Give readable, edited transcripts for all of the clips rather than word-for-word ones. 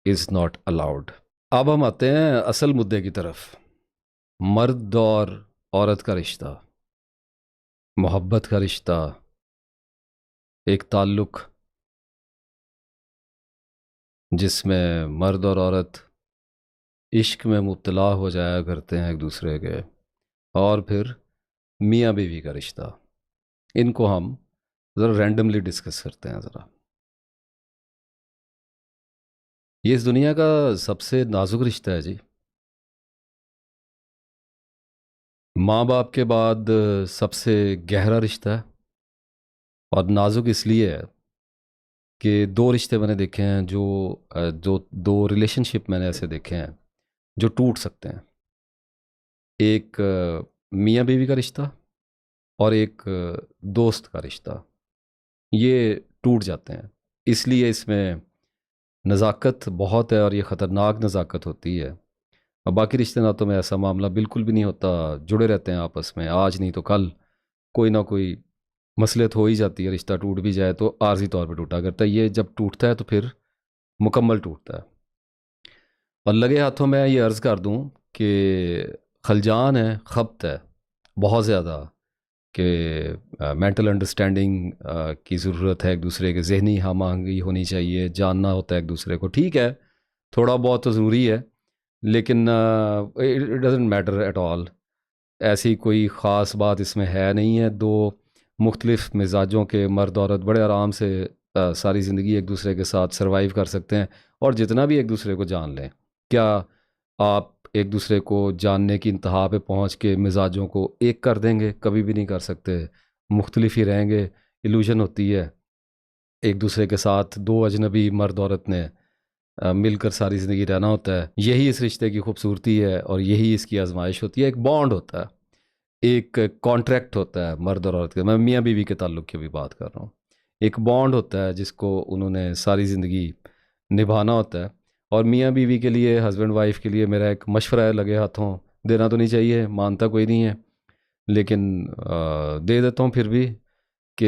Is not allowed. अब हम आते हैं असल मुद्दे की तरफ। मर्द और औरत का रिश्ता, मोहब्बत का रिश्ता, एक ताल्लुक जिसमें मर्द और औरत इश्क में मुब्तला हो जाया करते हैं एक दूसरे के, और फिर मियाँ बीवी का रिश्ता। इनको हम ज़रा रैंडमली डिस्कस करते हैं ज़रा। ये इस दुनिया का सबसे नाजुक रिश्ता है जी। माँ बाप के बाद सबसे गहरा रिश्ता है। और नाजुक इसलिए है कि दो रिश्ते मैंने देखे हैं जो दो रिलेशनशिप मैंने ऐसे देखे हैं जो टूट सकते हैं। एक मियाँ बीवी का रिश्ता और एक दोस्त का रिश्ता, ये टूट जाते हैं। इसलिए इसमें नज़ाकत बहुत है और ये ख़तरनाक नज़ाकत होती है। और बाकी रिश्ते नातों में ऐसा मामला बिल्कुल भी नहीं होता, जुड़े रहते हैं आपस में, आज नहीं तो कल कोई ना कोई मसलियत हो ही जाती है। रिश्ता टूट भी जाए तो आर्जी तौर पे टूटा करता है, ये जब टूटता है तो फिर मुकम्मल टूटता है। और लगे हाथों मैं ये अर्ज़ कर दूं कि खलजान है, खपत है बहुत ज़्यादा, कि मेंटल अंडरस्टैंडिंग की ज़रूरत है, एक दूसरे के जहनी हम आहंगी होनी चाहिए, जानना होता है एक दूसरे को। ठीक है, थोड़ा बहुत तो ज़रूरी है, लेकिन it doesn't matter at all. ऐसी कोई ख़ास बात इसमें है नहीं है। दो मुख्तलिफ़ मिजाजों के मर्द औरत बड़े आराम से सारी ज़िंदगी एक दूसरे के साथ सरवाइव कर सकते हैं, और जितना भी एक दूसरे को जान लें। क्या आप एक दूसरे को जानने की इंतहा पे पहुंच के मिजाजों को एक कर देंगे? कभी भी नहीं कर सकते। मुख्तलिफ ही रहेंगे। इल्यूजन होती है। एक दूसरे के साथ दो अजनबी मर्द औरत ने मिलकर सारी ज़िंदगी रहना होता है। यही इस रिश्ते की खूबसूरती है और यही इसकी आजमाइश होती है। एक बॉन्ड होता है, एक कॉन्ट्रैक्ट होता है मर्द और औरत का। मैं मियाँ बीवी के ताल्लुक की भी बात कर रहा हूँ। एक बॉन्ड होता है जिसको उन्होंने सारी ज़िंदगी निभाना होता है। और मियाँ बीवी के लिए, हस्बैंड वाइफ के लिए मेरा एक मशवरा है, लगे हाथों देना तो नहीं चाहिए, मानता कोई नहीं है, लेकिन दे देता हूँ फिर भी, कि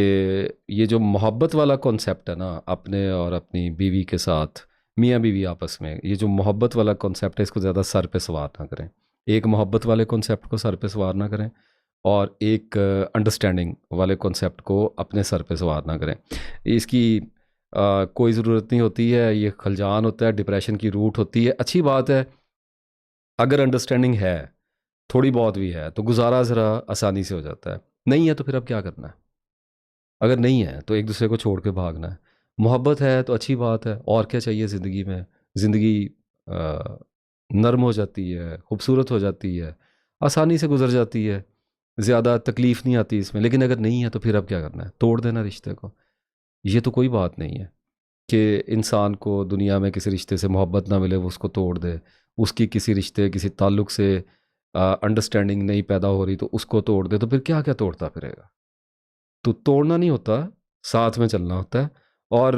ये जो मोहब्बत वाला कॉन्सेप्ट है ना, अपने और अपनी बीवी के साथ, मियाँ बीवी आपस में, ये जो मोहब्बत वाला कॉन्सेप्ट है, इसको ज़्यादा सर पे सवार ना करें। एक मोहब्बत वाले कॉन्सेप्ट को सर पे सवार ना करें, और एक अंडरस्टैंडिंग वाले कॉन्सेप्ट को अपने सर पे सवार ना करें। इसकी कोई ज़रूरत नहीं होती है। ये खलजान होता है, डिप्रेशन की रूट होती है। अच्छी बात है अगर अंडरस्टैंडिंग है, थोड़ी बहुत भी है, तो गुजारा ज़रा आसानी से हो जाता है। नहीं है तो फिर अब क्या करना है? अगर नहीं है तो एक दूसरे को छोड़ के भागना है। मोहब्बत है तो अच्छी बात है, और क्या चाहिए ज़िंदगी में। ज़िंदगी अ, नर्म हो जाती है, खूबसूरत हो जाती है, आसानी से गुजर जाती है, ज़्यादा तकलीफ़ नहीं आती इसमें। लेकिन अगर नहीं है तो फिर अब क्या करना है? तोड़ देना रिश्ते को। ये तो कोई बात नहीं है कि इंसान को दुनिया में किसी रिश्ते से मोहब्बत ना मिले वो उसको तोड़ दे। उसकी किसी रिश्ते, किसी ताल्लुक से अंडरस्टैंडिंग नहीं पैदा हो रही तो उसको तोड़ दे, तो फिर क्या क्या तोड़ता फिरेगा? तो तोड़ना नहीं होता, साथ में चलना होता है। और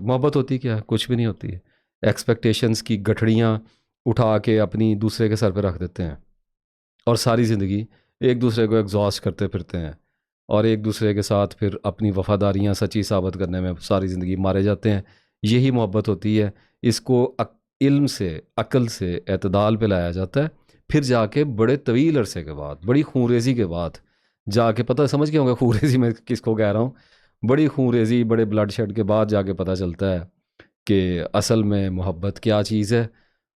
मोहब्बत होती क्या है? कुछ भी नहीं होती है। एक्सपेक्टेशंस की गठड़ियाँ उठा के अपनी दूसरे के सर पे रख देते हैं, और सारी ज़िंदगी एक दूसरे को एग्जॉस्ट करते फिरते हैं, और एक दूसरे के साथ फिर अपनी वफादारियाँ सच्ची साबित करने में सारी ज़िंदगी मारे जाते हैं। यही मोहब्बत होती है। इसको इल्म से, अक्ल से एतदाल पे लाया जाता है। फिर जाके बड़े तवील अरसे के बाद, बड़ी खूंरेज़ी के बाद जाके पता, समझ गए होंगे खूंरेज़ी में किसको कह रहा हूँ। बड़ी खूंरेज़ी, बड़े ब्लड शेड के बाद जाके पता चलता है कि असल में मोहब्बत क्या चीज़ है।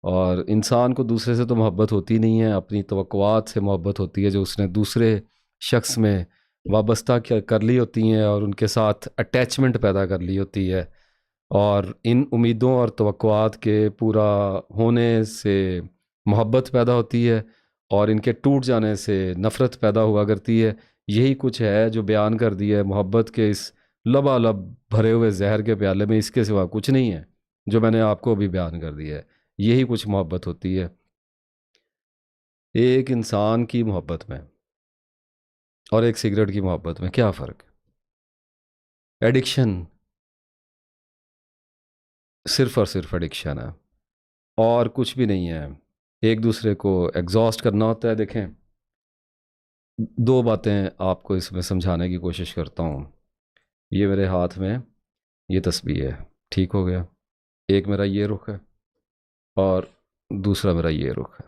और इंसान को दूसरे से तो मोहब्बत होती नहीं है, अपनी तवक्कुआत से मोहब्बत होती है, जो उसने दूसरे शख्स में वाबस्ता कर ली होती हैं और उनके साथ अटैचमेंट पैदा कर ली होती है। और इन उम्मीदों और तवक्कुआत के पूरा होने से मोहब्बत पैदा होती है, और इनके टूट जाने से नफ़रत पैदा हुआ करती है। यही कुछ है जो बयान कर दिया है मोहब्बत के इस लबालब भरे हुए जहर के प्याले में। इसके सिवा कुछ नहीं है जो मैंने आपको अभी बयान कर दिया है। यही कुछ मोहब्बत होती है। एक इंसान की मोहब्बत में और एक सिगरेट की मोहब्बत में क्या फ़र्क है? एडिक्शन, सिर्फ़ और सिर्फ एडिक्शन है, और कुछ भी नहीं है। एक दूसरे को एग्जॉस्ट करना होता है। देखें, दो बातें आपको इसमें समझाने की कोशिश करता हूँ। ये मेरे हाथ में ये तस्बीह है, ठीक हो गया। एक मेरा ये रुख है, और दूसरा मेरा ये रुख है।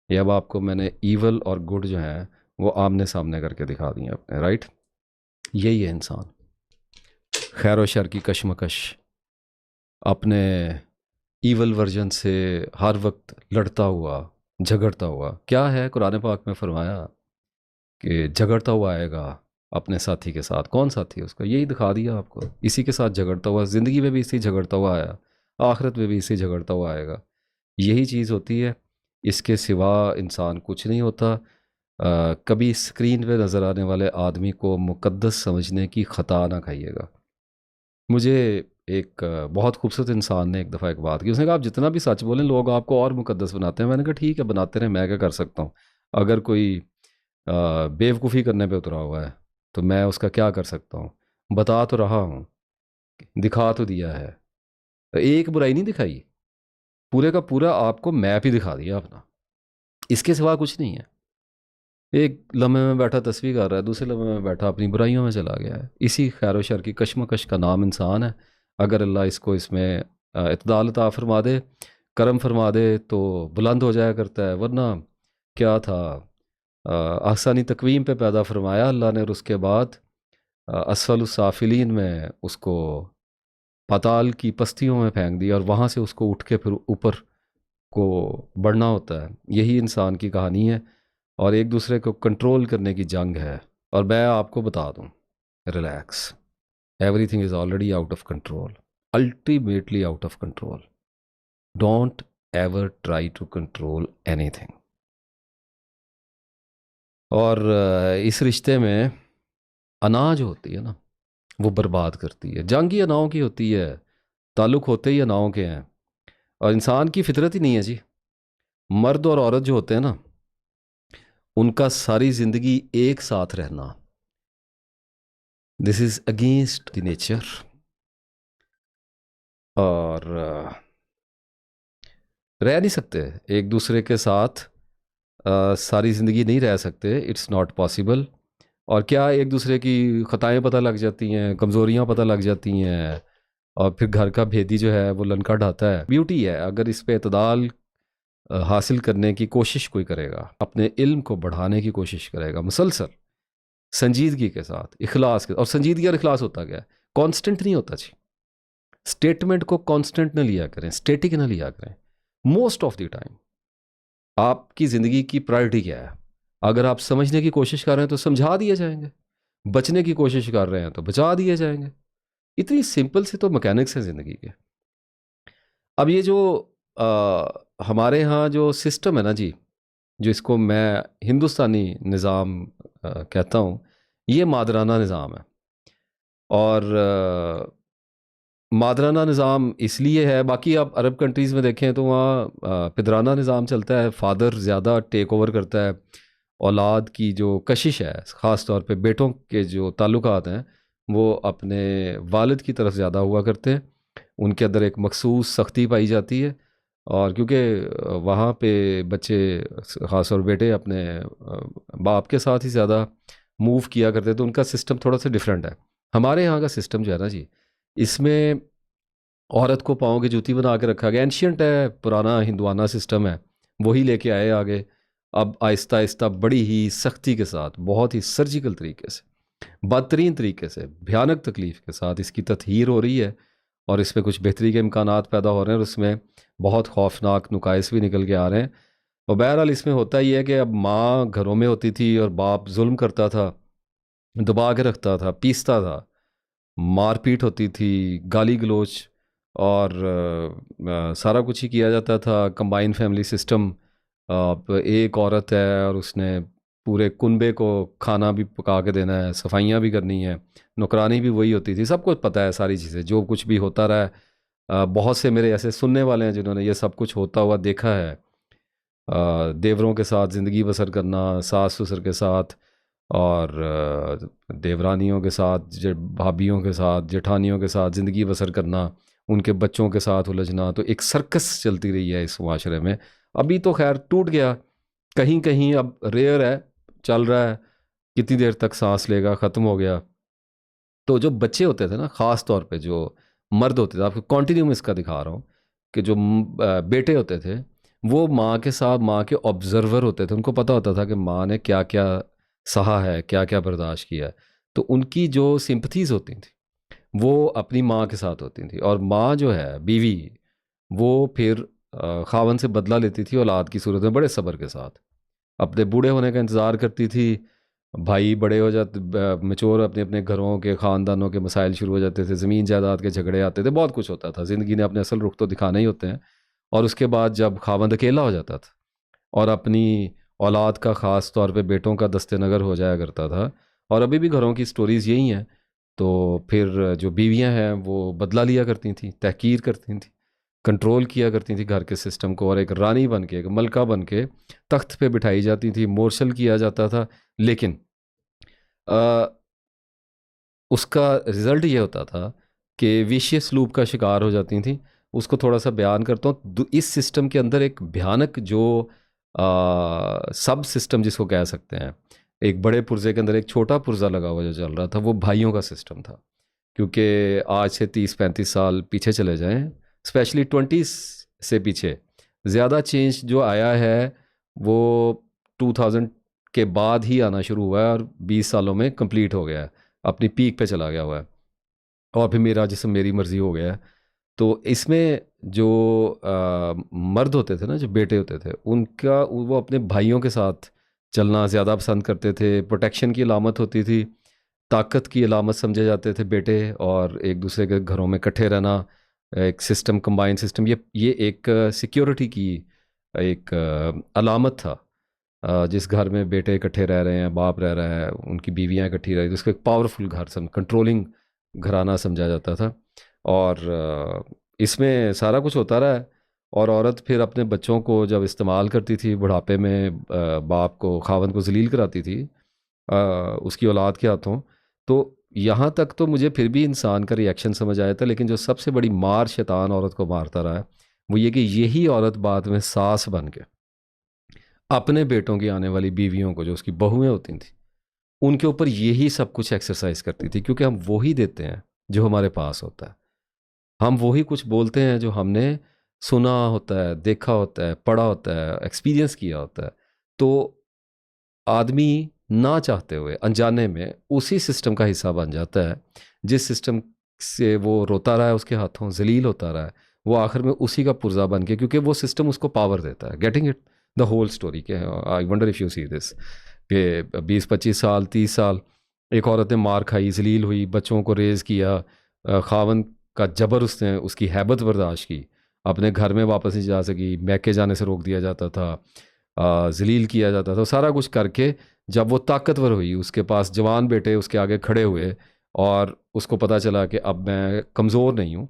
ये अब आपको मैंने ईवल और गुड जो है वो आमने सामने करके दिखा दिए अपने, राइट। यही है इंसान, खैर व शर की कशमकश, अपने ईवल वर्जन से हर वक्त लड़ता हुआ, झगड़ता हुआ। क्या है कुरान पाक में फरमाया कि झगड़ता हुआ आएगा अपने साथी के साथ। कौन साथी है उसका, यही दिखा दिया आपको, इसी के साथ झगड़ता हुआ, ज़िंदगी में भी इसी झगड़ता हुआ आया, आखिरत में भी इसी झगड़ता हुआ आएगा। यही चीज़ होती है, इसके सिवा इंसान कुछ नहीं होता। कभी स्क्रीन पे नज़र आने वाले आदमी को मुकद्दस समझने की ख़ता ना खाइएगा। मुझे एक बहुत खूबसूरत इंसान ने एक दफ़ा एक बात की, उसने कहा आप जितना भी सच बोलें लोग आपको और मुकद्दस बनाते हैं। मैंने कहा ठीक है, बनाते रहे, मैं क्या कर सकता हूँ। अगर कोई बेवकूफ़ी करने पे उतरा हुआ है तो मैं उसका क्या कर सकता हूँ। बता तो रहा हूँ, दिखा तो दिया है, एक बुराई नहीं दिखाई, पूरे का पूरा आपको मैप ही दिखा दिया अपना, इसके सिवा कुछ नहीं है। एक लम्हे में बैठा तस्वीर कर रहा है, दूसरे लम्हे में बैठा अपनी बुराइयों में चला गया है। इसी खैर व शर की कशमकश का नाम इंसान है। अगर अल्लाह इसको इसमें इत्दाल अता फरमा दे, करम फरमा दे तो बुलंद हो जाया करता है, वरना क्या था, आसानी तकवीम पे पैदा फरमाया अल्लाह ने और उसके बाद असफलुस साफिलीन में उसको पाताल की पस्तियों में फेंक दिया और वहाँ से उसको उठ के फिर ऊपर को बढ़ना होता है। यही इंसान की कहानी है और एक दूसरे को कंट्रोल करने की जंग है। और मैं आपको बता दूं, relax, everything is already out of control, ultimately out of control. Don't ever try to control anything. और इस रिश्ते में अना जो होती है ना, वो बर्बाद करती है। जंग ही अनाओं की होती है, ताल्लुक़ होते ही अनाओं के हैं। और इंसान की फितरत ही नहीं है जी। मर्द और औरत जो होते हैं ना, उनका सारी ज़िंदगी एक साथ रहना, this is against the nature. और रह नहीं सकते एक दूसरे के साथ, सारी ज़िंदगी नहीं रह सकते, इट्स नॉट पॉसिबल। और क्या एक दूसरे की ख़ताएँ पता लग जाती हैं, कमज़ोरियाँ पता लग जाती हैं, और फिर घर का भेदी जो है वो लनका ढाता है। ब्यूटी है अगर इस पे इतदाल हासिल करने की कोशिश कोई करेगा, अपने इल्म को बढ़ाने की कोशिश करेगा मुसलसल, संजीदगी के साथ, इखलास के। और संजीदगी और इखलास होता क्या है, कांस्टेंट नहीं होता जी। स्टेटमेंट को कांस्टेंट ना लिया करें, स्टेटिक ना लिया करें। मोस्ट ऑफ द टाइम आपकी ज़िंदगी की प्रायोरिटी क्या है, अगर आप समझने की कोशिश कर रहे हैं तो समझा दिए जाएंगे, बचने की कोशिश कर रहे हैं तो बचा दिए जाएंगे। इतनी सिंपल से तो मैकेनिक्स है ज़िंदगी के। अब ये जो हमारे यहाँ जो सिस्टम है ना जी, जो इसको मैं हिंदुस्तानी निज़ाम कहता हूँ, ये मादराना निज़ाम है। और मादराना निज़ाम इसलिए है, बाकी आप अरब कंट्रीज़ में देखें तो वहाँ पिदराना निज़ाम चलता है, फ़ादर ज़्यादा टेक ओवर करता है। औलाद की जो कशिश है, ख़ास तौर पे बेटों के जो ताल्लुकात हैं, वो अपने वालिद की तरफ ज़्यादा हुआ करते हैं। उनके अंदर एक मखसूस सख्ती पाई जाती है। और क्योंकि वहाँ पे बच्चे, ख़ास तौर बेटे, अपने बाप के साथ ही ज़्यादा मूव किया करते हैं, तो उनका सिस्टम थोड़ा सा डिफरेंट है। हमारे यहाँ का सिस्टम जो है ना जी, इसमें औरत को पाँव की जूती बना के रखा गया। एंशियंट है, पुराना हिंदुआना सिस्टम है, वही लेके आए आगे। अब आहिस्ता आहिस्ता बड़ी ही सख्ती के साथ, बहुत ही सर्जिकल तरीके से, बदतरीन तरीके से, भयानक तकलीफ़ के साथ इसकी तत्हीर हो रही है। और इसमें कुछ बेहतरी के इम्कानात पैदा हो रहे हैं और उसमें बहुत खौफनाक नुकाइस भी निकल के आ रहे हैं। और बहरहाल इसमें होता ही है कि अब माँ घरों में होती थी और बाप जुल्म करता था, दबा के रखता था, पीसता था, मारपीट होती थी, गाली गलोच, और सारा कुछ ही किया जाता था। कंबाइन फैमिली सिस्टम, अब एक औरत है और उसने पूरे कुनबे को खाना भी पका के देना है, सफाइयाँ भी करनी है, नौकरानी भी वही होती थी। सब कुछ पता है, सारी चीज़ें जो कुछ भी होता रहा है। बहुत से मेरे ऐसे सुनने वाले हैं जिन्होंने ये सब कुछ होता हुआ देखा है। देवरों के साथ ज़िंदगी बसर करना, सास ससुर के साथ, और देवरानियों के साथ, भाभियों के साथ, जेठानियों के साथ ज़िंदगी बसर करना, उनके बच्चों के साथ उलझना, तो एक सर्कस चलती रही है इस माशरे में। अभी तो खैर टूट गया, कहीं कहीं अब रेयर है, चल रहा है, कितनी देर तक सांस लेगा, ख़त्म हो गया। तो जो बच्चे होते थे ना, ख़ास तौर पे जो मर्द होते थे, आपको कॉन्टिन्यू में इसका दिखा रहा हूँ, कि जो बेटे होते थे वो माँ के साथ माँ के ऑब्जर्वर होते थे, उनको पता होता था कि माँ ने क्या क्या सहा है, क्या क्या बर्दाश्त किया है। तो उनकी जो सिंपथीज़ होती थी वो अपनी माँ के साथ होती थी, और माँ जो है बीवी, वो फिर खावन से बदला लेती थी औलाद की सूरत में बड़े सब्र के साथ। अपने बूढ़े होने का इंतज़ार करती थी, भाई बड़े हो जाते, मेच्योर, अपने अपने घरों के ख़ानदानों के मसाइल शुरू हो जाते थे, ज़मीन जायदाद के झगड़े आते थे, बहुत कुछ होता था। ज़िंदगी ने अपने असल रुख तो दिखाना ही होते हैं। और उसके बाद जब खावंद अकेला हो जाता था और अपनी औलाद का ख़ास तौर पे बेटों का दस्ते नगर हो जाया करता था, और अभी भी घरों की स्टोरीज़ यही हैं, तो फिर जो बीवियां हैं वो बदला लिया करती थी, तहकीर करती थी, कंट्रोल किया करती थी घर के सिस्टम को, और एक रानी बन के, एक मलका बन के तख्त पे बिठाई जाती थी, मोर्शल किया जाता था। लेकिन अ, उसका रिज़ल्ट ये होता था कि विशियस लूप का शिकार हो जाती थी। उसको थोड़ा सा बयान करता हूँ। इस सिस्टम के अंदर एक भयानक जो सब सिस्टम जिसको कह सकते हैं, एक बड़े पुर्जे के अंदर एक छोटा पुर्जा लगा हुआ जो चल रहा था, वो भाइयों का सिस्टम था। क्योंकि आज से 30-35 साल पीछे चले जाएं, स्पेशली 20s से पीछे, ज़्यादा चेंज जो आया है वो 2000 के बाद ही आना शुरू हुआ है, और 20 सालों में कंप्लीट हो गया है, अपनी पीक पे चला गया हुआ है, और फिर मेरा जिसम मेरी मर्ज़ी हो गया है। तो इसमें जो मर्द होते थे ना, जो बेटे होते थे, उनका वो अपने भाइयों के साथ चलना ज़्यादा पसंद करते थे। प्रोटेक्शन की अलामत होती थी, ताकत की अलामत समझे जाते थे बेटे, और एक दूसरे के घरों में इकट्ठे रहना, एक सिस्टम, कंबाइन सिस्टम, ये एक सिक्योरिटी की एक अलामत था। जिस घर में बेटे इकट्ठे रह रहे हैं, बाप रह रहा है, उनकी बीवियां इकट्ठी रह रही, तो उसको एक पावरफुल घर कंट्रोलिंग घराना समझा जाता था। और इसमें सारा कुछ होता रहा है। और औरत फिर अपने बच्चों को जब इस्तेमाल करती थी बुढ़ापे में, बाप को, खावंद को जलील कराती थी उसकी औलाद के हाथों। तो यहाँ तक तो मुझे फिर भी इंसान का रिएक्शन समझ आया था, लेकिन जो सबसे बड़ी मार शैतान औरत को मारता रहा है वो ये कि यही औरत बाद में सास बन के अपने बेटों की आने वाली बीवियों को, जो उसकी बहुएं होती थी, उनके ऊपर यही सब कुछ एक्सरसाइज करती थी। क्योंकि हम वो ही देते हैं जो हमारे पास होता है, हम वही कुछ बोलते हैं जो हमने सुना होता है, देखा होता है, पढ़ा होता है, एक्सपीरियंस किया होता है। तो आदमी ना चाहते हुए अनजाने में उसी सिस्टम का हिस्सा बन जाता है, जिस सिस्टम से वो रोता रहा है, उसके हाथों जलील होता रहा है, वो आखिर में उसी का पुर्जा बन के, क्योंकि वो सिस्टम उसको पावर देता है। Getting it, the whole story के, I wonder if you see this, कि 20-25 साल, 30 साल एक औरत ने मार खाई, जलील हुई, बच्चों को रेज़ किया, खावन का जबर उसने, उसकी हैबत बर्दाश्त की, अपने घर में वापस नहीं जा सकी, मैके जाने से रोक दिया जाता था, जलील किया जाता था, सारा कुछ करके जब वो ताकतवर हुई, उसके पास जवान बेटे उसके आगे खड़े हुए, और उसको पता चला कि अब मैं कमज़ोर नहीं हूँ,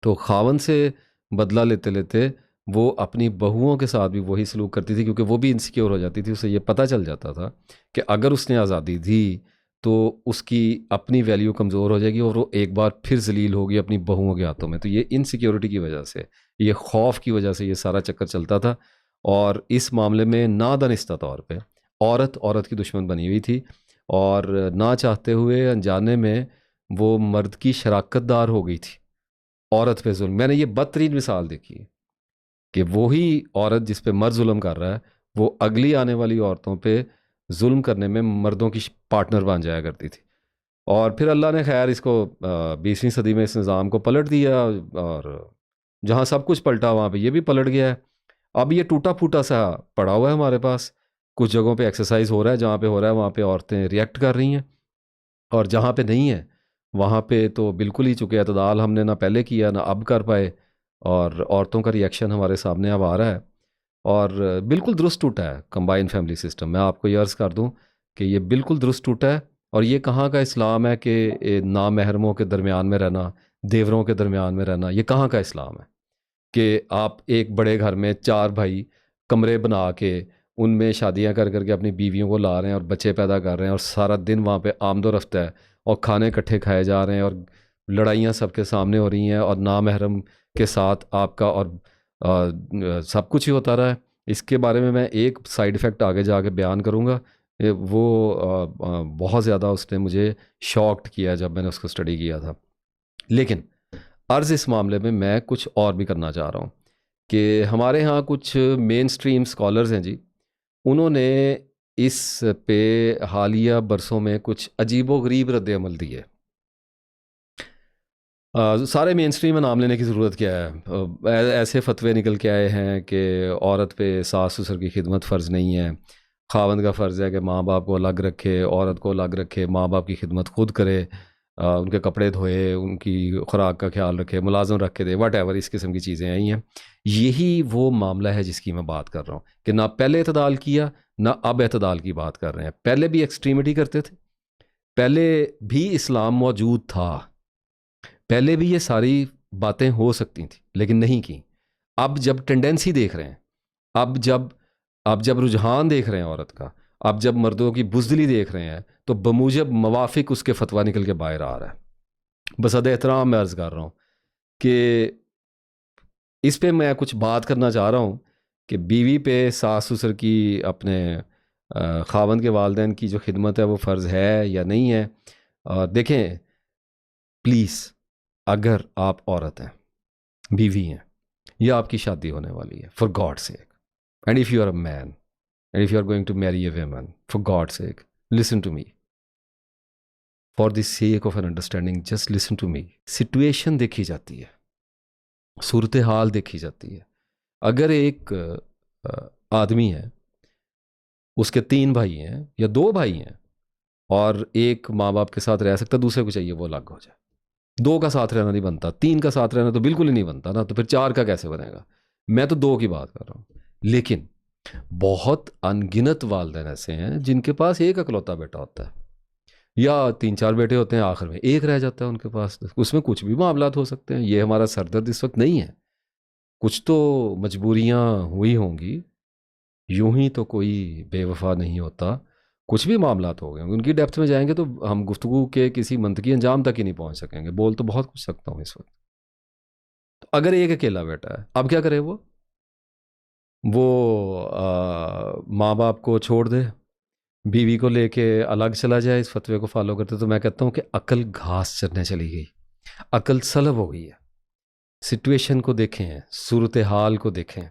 तो खावन से बदला लेते लेते वो अपनी बहुओं के साथ भी वही सलूक करती थी, क्योंकि वो भी इनसिक्योर हो जाती थी। उसे ये पता चल जाता था कि अगर उसने आज़ादी दी तो उसकी अपनी वैल्यू कमज़ोर हो जाएगी, और वो एक बार फिर जलील होगी अपनी बहुओं के हाथों में। तो ये इनसिक्योरिटी की वजह से, ये खौफ की वजह से ये सारा चक्कर चलता था। और इस मामले में नादानिस्ता तौर पे औरत औरत की दुश्मन बनी हुई थी, और ना चाहते हुए अनजाने में वो मर्द की शराकतदार हो गई थी औरत पे जुल्म। मैंने ये बदतरीन मिसाल देखी है कि वही औरत जिस पे मर्द जुल्म कर रहा है, वो अगली आने वाली औरतों पे जुल्म करने में मर्दों की पार्टनर बन जाया करती थी। और फिर अल्लाह ने खैर इसको 20वीं सदी में इस निज़ाम को पलट दिया, और जहाँ सब कुछ पलटा वहाँ पे ये भी पलट गया है। अब ये टूटा फूटा सा पड़ा हुआ है हमारे पास। कुछ जगहों पे एक्सरसाइज हो रहा है, जहाँ पे हो रहा है वहाँ पे औरतें रिएक्ट कर रही हैं, और जहाँ पे नहीं है वहाँ पे तो बिल्कुल ही, चूँकि अतदाल हमने ना पहले किया ना अब कर पाए, और औरतों का रिएक्शन हमारे सामने अब आ रहा है। और बिल्कुल दुरुस्त टूटा है कंबाइन फैमिली सिस्टम। मैं आपको ये अर्ज़ कर दूं कि ये बिल्कुल दुरुस्त टूटा है। और ये कहाँ का इस्लाम है कि नामहरमों के दरमियान में रहना, देवरों के दरमियान में रहना, ये कहाँ का इस्लाम है कि आप एक बड़े घर में 4 भाई कमरे बना के उनमें शादियां कर करके अपनी बीवियों को ला रहे हैं और बच्चे पैदा कर रहे हैं, और सारा दिन वहाँ पे आमदो रफ्ता है, और खाने इकट्ठे खाए जा रहे हैं, और लड़ाइयाँ सबके सामने हो रही हैं, और नामहरम के साथ आपका और सब कुछ ही होता रहा है। इसके बारे में मैं एक साइड इफ़ेक्ट आगे जाके बयान करूँगा। वो बहुत ज़्यादा उसने मुझे शॉक्ड किया जब मैंने उसको स्टडी किया था। लेकिन अर्ज़ इस मामले में मैं कुछ और भी करना चाह रहा हूँ कि हमारे यहाँ कुछ मेन स्ट्रीम स्कॉलर्स हैं जी, उन्होंने इस पे हालिया बरसों में कुछ अजीबो-गरीब रद्द-ए-अमल दिए। सारे मेन स्ट्रीम में नाम लेने की ज़रूरत क्या है? ऐसे फतवे निकल के आए हैं कि औरत पे सास-ससुर की खिदमत फ़र्ज़ नहीं है, खावंद का फ़र्ज़ है कि माँ बाप को अलग रखे, औरत को अलग रखे, माँ बाप की खिदमत खुद करे, उनके कपड़े धोए, उनकी खुराक का ख्याल रखे, मुलाज़िम रख के दे, वट-एवर इस किस्म की चीज़ें आई हैं। यही वो मामला है जिसकी मैं बात कर रहा हूँ कि ना पहले एतदाल किया, ना अब एतदाल की बात कर रहे हैं। पहले भी एक्सट्रीमिटी करते थे, पहले भी इस्लाम मौजूद था, पहले भी ये सारी बातें हो सकती थी लेकिन नहीं की। अब जब टेंडेंसी देख रहे हैं, अब जब रुझान देख रहे हैं औरत का, अब जब मर्दों की बुज़दिली देख रहे हैं, तो बमूजब मवाफ़िक उसके फतवा निकल के बाहर आ रहा है। बसद एहतराम मैं अर्ज़ कर रहा हूँ कि इस पे मैं कुछ बात करना चाह रहा हूँ कि बीवी पे सास-ससुर की अपने ख़ावंद के वालिदैन की जो खिदमत है वो फ़र्ज़ है या नहीं है। देखें, प्लीज़, अगर आप औरत हैं, बीवी हैं, या आपकी शादी होने वाली है, for God's sake, and if you are a man and if you are going to marry a woman, for God's sake, listen to me, for the sake of an understanding, just listen to me. Situation देखी जाती है, सूरत हाल देखी जाती है। अगर एक आदमी है, उसके 3 भाई हैं या 2 भाई हैं, और एक माँ बाप के साथ रह सकता, दूसरे को चाहिए वो अलग हो जाए। 2 का साथ रहना नहीं बनता, 3 का साथ रहना तो बिल्कुल ही नहीं बनता ना, तो फिर 4 का कैसे बनेगा? मैं तो 2 की बात कर रहा हूँ। लेकिन बहुत अनगिनत वालिदैन ऐसे हैं जिनके पास एक इकलौता बेटा होता है, या 3-4 बेटे होते हैं, आखिर में एक रह जाता है उनके पास। उसमें कुछ भी मामलात हो सकते हैं। ये हमारा सरदर्द इस वक्त नहीं है। कुछ तो मजबूरियाँ हुई होंगी, यूं ही तो कोई बेवफा नहीं होता। कुछ भी मामलात हो गए होंगे, उनकी डेप्थ में जाएंगे तो हम गुफ्तगू के किसी मंतकी अंजाम तक ही नहीं पहुंच सकेंगे। बोल तो बहुत कुछ सकता हूँ इस वक्त। तो अगर एक अकेला बेटा है, अब क्या करे वो माँ बाप को छोड़ दे, बीवी को लेके अलग चला जाए, इस फतवे को फॉलो करते, तो मैं कहता हूँ कि अकल घास चरने चली गई, अकल सलब हो गई है। सिचुएशन को देखें, सूरत हाल को देखें।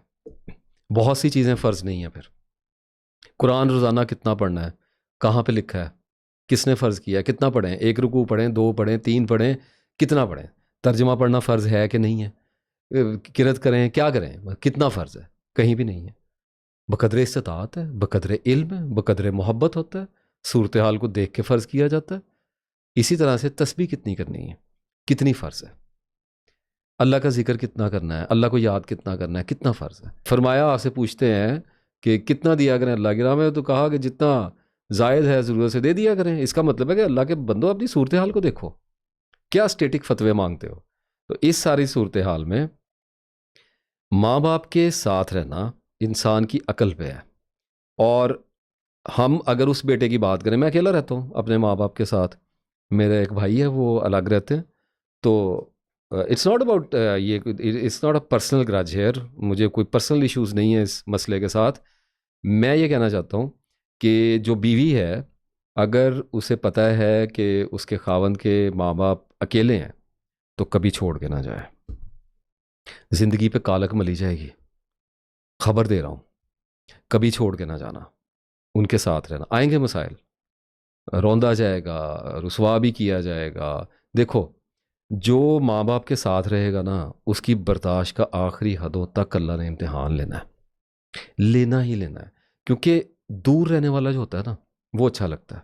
बहुत सी चीज़ें फ़र्ज़ नहीं है। फिर कुरान रोज़ाना कितना पढ़ना है, कहाँ पे लिखा है, किसने फ़र्ज़ किया है, कितना पढ़ें, 1 रुकू पढ़ें, 2 पढ़ें, 3 पढ़ें, कितना पढ़ें, तर्जमा पढ़ना फ़र्ज़ है कि नहीं है, किरत करें, क्या करें, कितना फ़र्ज़ है, कहीं भी नहीं है। बक़द्रे इस्तिताअत है, बक़द्रे इल्म है, बक़द्रे मोहब्बत होता है, सूरत हाल को देख के फ़र्ज़ किया जाता है। इसी तरह से तस्बीह कितनी करनी है, कितनी फ़र्ज़ है, अल्लाह का ज़िक्र कितना करना है, अल्लाह को याद कितना करना है, कितना फ़र्ज़ है। फरमाया, आपसे पूछते हैं कि कितना दिया करें अल्लाह की राह में, तो कहा कि जितना जायज़ है ज़रूरत से दे दिया करें। इसका मतलब है कि अल्लाह के बंदो अपनी सूरत हाल को देखो, क्या स्टेटिक फतवे मांगते हो। तो इस सारी सूरत हाल में माँ बाप के साथ रहना इंसान की अकल पे है। और हम अगर उस बेटे की बात करें, मैं अकेला रहता हूँ अपने माँ बाप के साथ, मेरा एक भाई है वो अलग रहते हैं। तो इट्स नॉट अबाउट ये, it's not a personal grudge here, मुझे कोई पर्सनल इश्यूज़ नहीं है इस मसले के साथ। मैं ये कहना चाहता हूँ कि जो बीवी है, अगर उसे पता है कि उसके खावंद के माँ बाप अकेले हैं, तो कभी छोड़ के ना जाए। ज़िंदगी पे कालक मली जाएगी, खबर दे रहा हूँ। कभी छोड़ के ना जाना, उनके साथ रहना। आएंगे मसाइल, रौंदा जाएगा, रुसवा भी किया जाएगा। देखो, जो माँ बाप के साथ रहेगा ना, उसकी बर्दाश्त का आखिरी हदों तक अल्लाह ने इम्तिहान लेना है, लेना ही लेना है। क्योंकि दूर रहने वाला जो होता है ना, वो अच्छा लगता है।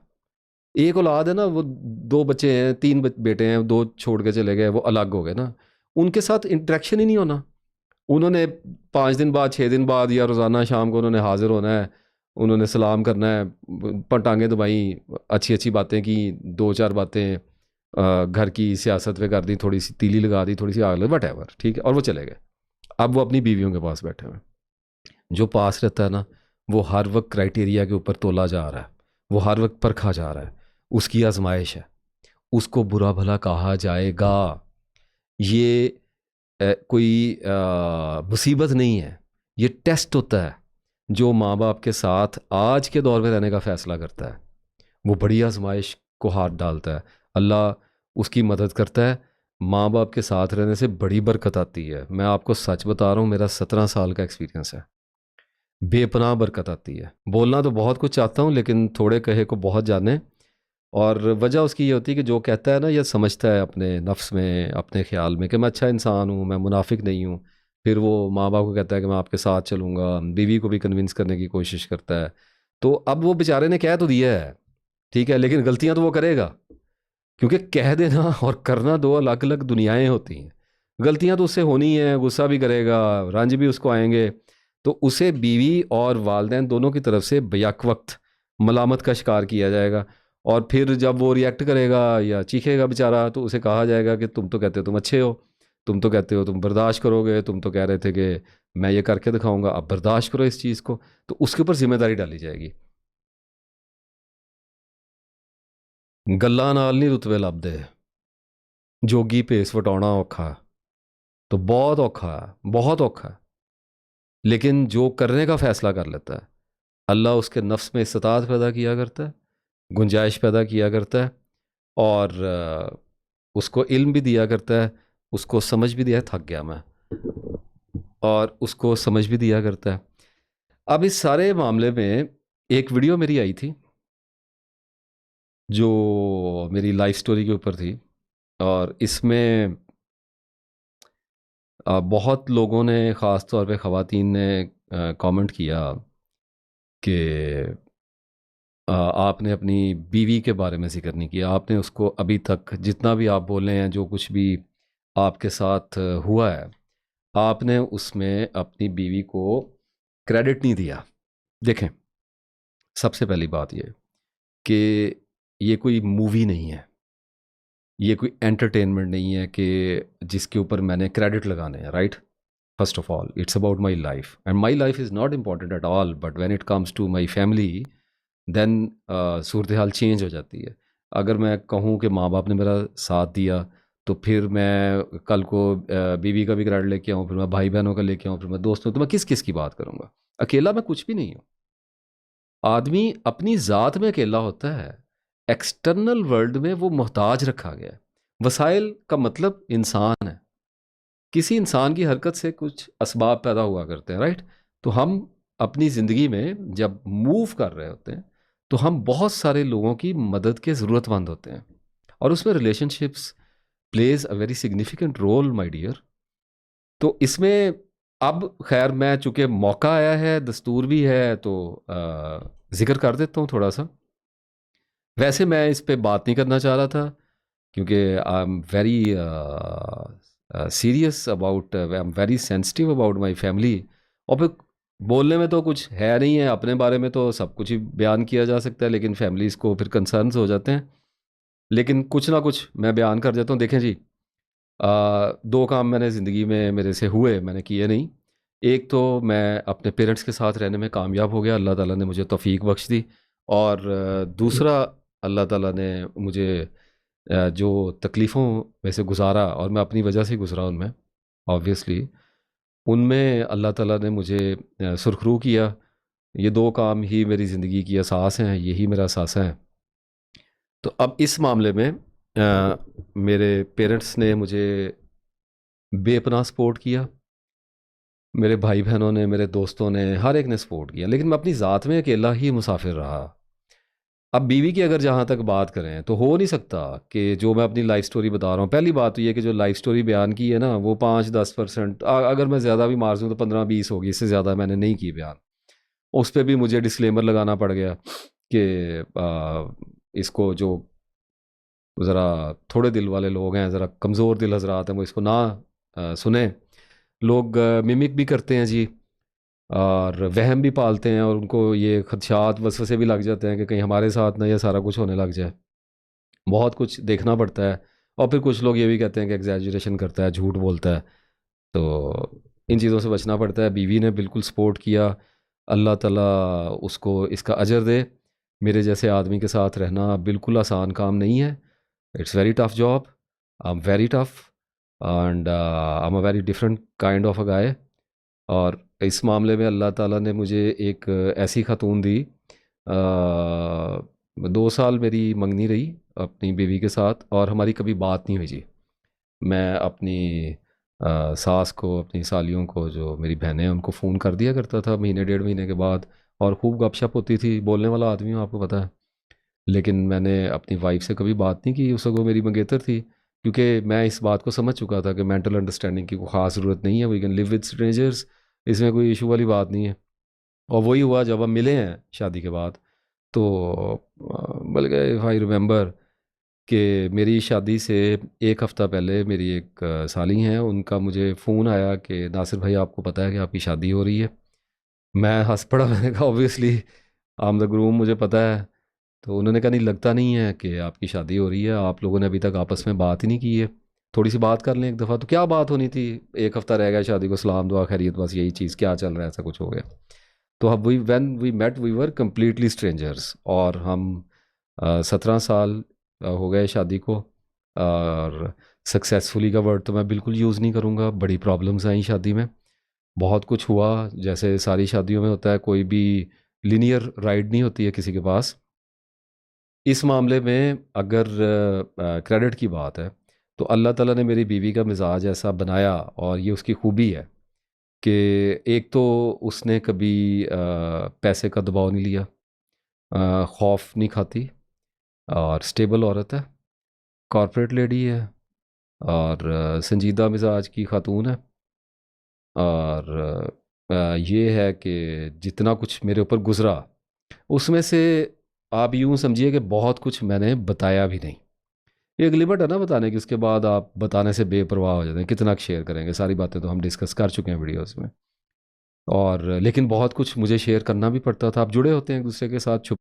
एक औलाद है ना, वो 2 बच्चे हैं, 3 बेटे हैं, 2 छोड़ के चले गए, वो अलग हो गए ना, उनके साथ इंटरेक्शन ही नहीं होना। उन्होंने 5 दिन बाद, 6 दिन बाद, या रोज़ाना शाम को उन्होंने हाजिर होना है, उन्होंने सलाम करना है, टांगें दबाई, अच्छी अच्छी बातें की, 2-4 बातें घर की सियासत पे कर दी, थोड़ी सी तीली लगा दी, थोड़ी सी आग लगा, वट एवर, ठीक है, और वो चले गए। अब वो अपनी बीवियों के पास बैठे हुए हैं। जो पास रहता है ना, वो हर वक्त क्राइटेरिया के ऊपर तोला जा रहा है, वो हर वक्त परखा जा रहा है, उसकी आजमाइश है, उसको बुरा भला कहा जाएगा। ये कोई मुसीबत नहीं है, ये टेस्ट होता है। जो माँ बाप के साथ आज के दौर में रहने का फ़ैसला करता है, वो बड़ी आजमाइश को हाथ डालता है, अल्लाह उसकी मदद करता है। माँ बाप के साथ रहने से बड़ी बरकत आती है। मैं आपको सच बता रहा हूँ, मेरा 17 साल का एक्सपीरियंस है। बेपनाह बरकत आती है। बोलना तो बहुत कुछ चाहता हूँ, लेकिन थोड़े कहे को बहुत जाने। और वजह उसकी ये होती है कि जो कहता है ना, ये समझता है अपने नफ्स में, अपने ख्याल में कि मैं अच्छा इंसान हूँ, मैं मुनाफिक नहीं हूँ। फिर वो माँ बाप को कहता है कि मैं आपके साथ चलूँगा, बीवी को भी कन्विंस करने की कोशिश करता है। तो अब वो बेचारे ने कह तो दिया है, ठीक है, लेकिन गलतियाँ तो वो करेगा। क्योंकि कह देना और करना दो अलग अलग दुनियाएं होती हैं। गलतियां तो उससे होनी है, गुस्सा भी करेगा, रंज भी उसको आएंगे। तो उसे बीवी और वालदैन दोनों की तरफ से बेक वक्त मलामत का शिकार किया जाएगा। और फिर जब वो रिएक्ट करेगा या चीखेगा बेचारा, तो उसे कहा जाएगा कि तुम तो कहते हो तुम अच्छे हो, तुम तो कहते हो तुम बर्दाश्त करोगे, तुम तो कह रहे थे कि मैं ये करके दिखाऊंगा, अब बर्दाश्त करो इस चीज़ को। तो उसके ऊपर जिम्मेदारी डाली जाएगी। गल्ला नाल नहीं रुतबे लभदे, जोगी भेस वटाउणा औखा। तो बहुत औखा है, बहुत औखा है। लेकिन जो करने का फैसला कर लेता है, अल्लाह उसके नफ्स में इस्तात पैदा किया करता है, गुंजाइश पैदा किया करता है। और उसको इल्म भी दिया करता है, उसको समझ भी दिया है, थक गया मैं, और उसको समझ भी दिया करता है। अब इस सारे मामले में एक वीडियो मेरी आई थी जो मेरी लाइफ स्टोरी के ऊपर थी। और इसमें बहुत लोगों ने, ख़ास तौर पे ख़वातीन ने कमेंट किया कि आपने अपनी बीवी के बारे में ज़िक्र नहीं किया, आपने उसको अभी तक जितना भी आप बोले हैं, जो कुछ भी आपके साथ हुआ है, आपने उसमें अपनी बीवी को क्रेडिट नहीं दिया। देखें, सबसे पहली बात ये कि ये कोई मूवी नहीं है, ये कोई एंटरटेनमेंट नहीं है कि जिसके ऊपर मैंने क्रेडिट लगाने हैं, right? First of all, it's about my life, and my life is not important at all, but when it comes to my family, then सूरत हाल चेंज हो जाती है। अगर मैं कहूँ कि माँ बाप ने मेरा साथ दिया, तो फिर मैं कल को बीवी का भी क्रेडिट लेके आऊँ, फिर मैं भाई बहनों का लेके आऊँ, फिर मैं दोस्तों, तो मैं किस किस की बात करूँगा? अकेला मैं कुछ भी नहीं हूँ। आदमी अपनी ज़ात में अकेला होता है, एक्सटर्नल वर्ल्ड में वो मोहताज रखा गया है। वसाइल का मतलब इंसान है। किसी इंसान की हरकत से कुछ असबाब पैदा हुआ करते हैं, राइट? तो हम अपनी ज़िंदगी में जब मूव कर रहे होते हैं, तो हम बहुत सारे लोगों की मदद के ज़रूरतमंद होते हैं, और उसमें relationships plays a very significant role, my dear. तो इसमें अब खैर, मैं चूंकि मौका आया है, दस्तूर भी है, तो जिक्र कर देता हूँ थोड़ा सा। वैसे मैं इस पे बात नहीं करना चाह रहा था, क्योंकि आई am very serious about, I am very sensitive about my family. और फिर बोलने में तो कुछ है नहीं है, अपने बारे में तो सब कुछ ही बयान किया जा सकता है, लेकिन फैमिलीज़ को फिर कंसर्न्स हो जाते हैं। लेकिन कुछ ना कुछ मैं बयान कर देता हूँ। देखें जी, दो काम मैंने ज़िंदगी में मेरे से हुए, मैंने किए नहीं। एक तो मैं अपने पेरेंट्स के साथ रहने में कामयाब हो गया, अल्लाह ताला ने मुझे तौफीक बख्श दी। और दूसरा, अल्लाह ताला ने मुझे जो तकलीफ़ों में से गुज़ारा, और मैं अपनी वजह से ही गुज़रा उनमें, ऑब्वियसली, उनमें अल्लाह ताला ने मुझे सुरखरू किया। ये दो काम ही मेरी ज़िंदगी की असास हैं, यही मेरा असासा है। तो अब इस मामले में मेरे पेरेंट्स ने मुझे बेपनाह सपोर्ट किया, मेरे भाई बहनों ने, मेरे दोस्तों ने, हर एक ने सपोर्ट किया, लेकिन मैं अपनी ज़ात में अकेला ही मुसाफिर रहा। अब बीवी की अगर जहाँ तक बात करें, तो हो नहीं सकता कि जो मैं अपनी लाइफ स्टोरी बता रहा हूँ, पहली बात तो ये कि जो लाइफ स्टोरी बयान की है ना, वो 5-10%, अगर मैं ज़्यादा भी मार दूँ तो 15-20 होगी, इससे ज़्यादा मैंने नहीं की बयान। उस पर भी मुझे डिस्क्लेमर लगाना पड़ गया कि इसको जो ज़रा थोड़े दिल वाले लोग हैं, ज़रा कमज़ोर दिल हजरात हैं, वो इसको ना सुने। लोग मिमिक भी करते हैं जी, और वहम भी पालते हैं, और उनको ये खदशात वसवसे भी लग जाते हैं कि कहीं हमारे साथ ना ये सारा कुछ होने लग जाए। बहुत कुछ देखना पड़ता है। और फिर कुछ लोग ये भी कहते हैं कि एग्जैजरेशन करता है, झूठ बोलता है। तो इन चीज़ों से बचना पड़ता है। बीवी ने बिल्कुल सपोर्ट किया, अल्लाह ताला उसको इसका अजर दे। मेरे जैसे आदमी के साथ रहना बिल्कुल आसान काम नहीं है। It's very tough job, I am very tough, and I am a very different kind of a guy. और इस मामले में अल्लाह ताला ने मुझे एक ऐसी खातून दी। 2 साल मेरी मंगनी रही अपनी बीवी के साथ, और हमारी कभी बात नहीं हुई जी। मैं अपनी सास को, अपनी सालियों को, जो मेरी बहनें हैं, उनको फ़ोन कर दिया करता था महीने डेढ़ महीने के बाद, और खूब गपशप होती थी। बोलने वाला आदमी हूँ, आपको पता है। लेकिन मैंने अपनी वाइफ से कभी बात नहीं की, उस वक्त वो मेरी मंगेतर थी, क्योंकि मैं इस बात को समझ चुका था कि मेंटल अंडरस्टैंडिंग की कोई ख़ास ज़रूरत नहीं है, we can live with strangers, इसमें कोई इशू वाली बात नहीं है। और वही हुआ जब हम मिले हैं शादी के बाद। तो बल्कि इफ़ आई रिमेंबर कि मेरी शादी से एक हफ़्ता पहले मेरी एक साली हैं, उनका मुझे फ़ोन आया कि नासिर भाई, आपको पता है कि आपकी शादी हो रही है। मैं हंस पड़ा, मैंने कहा obviously I am the groom, मुझे पता है। तो उन्होंने कहा नहीं, लगता नहीं है कि आपकी शादी हो रही है, आप लोगों ने अभी तक आपस में बात ही नहीं की है, थोड़ी सी बात कर लें एक दफ़ा। तो क्या बात होनी थी, एक हफ़्ता रह गया शादी को, सलाम दुआ खैरियत, बस यही चीज़, क्या चल रहा है, ऐसा कुछ हो गया। तो अब we when we met we were completely strangers, और हम 17 साल हो गए शादी को। और सक्सेसफुली का वर्ड तो मैं बिल्कुल यूज़ नहीं करूँगा, बड़ी प्रॉब्लम्स आई शादी में, बहुत कुछ हुआ, जैसे सारी शादियों में होता है, कोई भी लीनियर राइड नहीं होती है किसी के पास। इस मामले में अगर क्रेडिट की बात है, तो अल्लाह ताला ने मेरी बीवी का मिजाज ऐसा बनाया, और ये उसकी खूबी है कि एक तो उसने कभी पैसे का दबाव नहीं लिया, खौफ नहीं खाती, और स्टेबल औरत है, कॉर्पोरेट लेडी है, और संजीदा मिजाज की खातून है। और ये है कि जितना कुछ मेरे ऊपर गुजरा, उसमें से आप यूं समझिए कि बहुत कुछ मैंने बताया भी नहीं। एक लिमिट है ना बताने की, उसके बाद आप बताने से बेपरवाह हो जाते हैं, कितना शेयर करेंगे, सारी बातें तो हम डिस्कस कर चुके हैं वीडियोस में। और लेकिन बहुत कुछ मुझे शेयर करना भी पड़ता था, आप जुड़े होते हैं एक दूसरे के साथ, छुप